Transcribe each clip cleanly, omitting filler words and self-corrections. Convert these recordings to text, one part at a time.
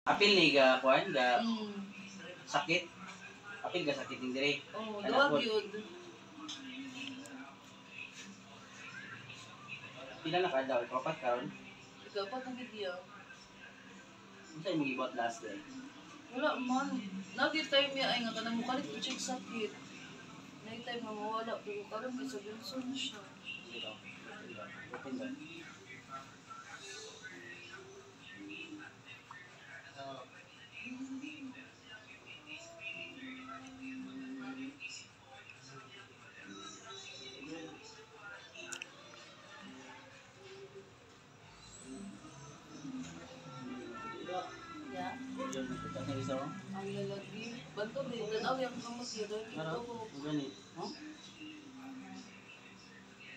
Apil ni ga kuan ga sakit. Apil ga sakit ning dire. Oh, duwag yun. Pila na ka daw? Kapat karon? Ikaw pa kang video. Unsa imong gibot last day? Wala man. Nag-time niya ay nga kanang mukalit ko check sakit. Nag-time nga mawala pero karon kay sa Benson siya. Open ba? Ya. Ang lalagi. Banto din. Tanaw yung kamot yun. Ito ko. Gani. Oh?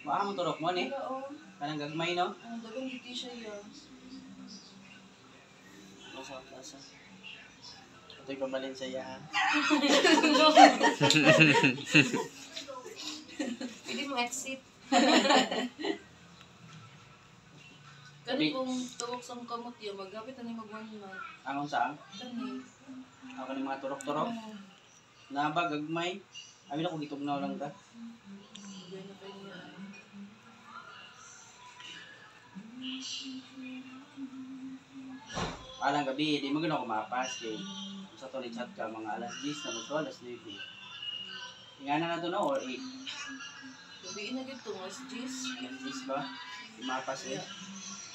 Baka mo turok mo ni? Oo. Kanang gagmay no? Ang dagang hindi siya yan. Asa. Ito'y pabalin sa iya ha. Pwede mo exit. Kani kung tuwag sa kamot yun, magapit na ni mag-1 month. Angon saan? Kani. Ako ni mga turok-turok. Oo. Naba gagmay. Abi na ko gitugnaw lang ta. Hindi na kayo niya. Alang gabi, di mo gano'n kumapas kay sa to ni chat ka mga alas 10 na gusto, alas 9. Ingana na to no or 8? Gabiin na dito, mas G's. Alas 10 ba? Kumapas eh.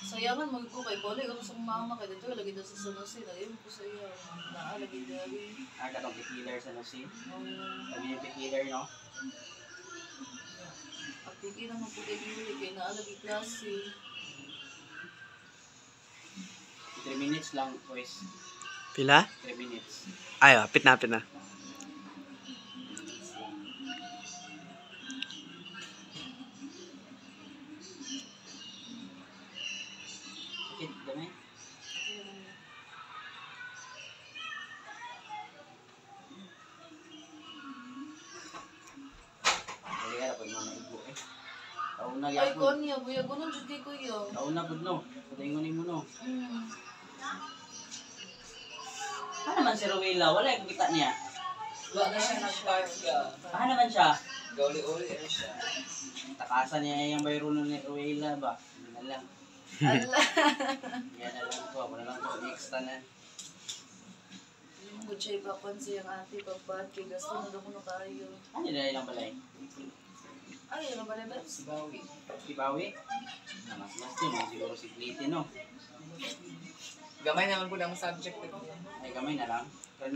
Sayangan mag ko kay Bole, ako sa mama kay dito, lagi daw sa San Jose, lagi ko sa iyo. Naalagi dari. Katong pikiller sa Nosin. Ang Sabi yung pikiller no? pagtiki naman po kay Yuli, kay naalagi klase. 3 minutes lang, boys. Pila? 3 minutes. Ay, apit na, apit na. Sakit, dami. Dali ka, pag mga naigo eh. Kauna Ay, yapon. konya, buya ko nung jud ko yun. Kauna po no. Patingonin mo no. Hmm. Ano naman si Rowela? Wala yung kita niya. Wala na siya nag-park ka. Ano naman siya? Gauli-uli rin siya. Takasan niya yung bayro ni Rowela ba? Hindi na lang. Ala. Yan na lang to. Wala lang to. Extra na. Yung good siya ipapon siyang ate pagbati. Gasto na daw ko na kayo. Ano na lang balay? Ay, ano ba na ba? Si Bawi. Kibawi? Mas to. Mas siguro si Cliti no. Gamay naman po ng subject. Ay kamay na lang.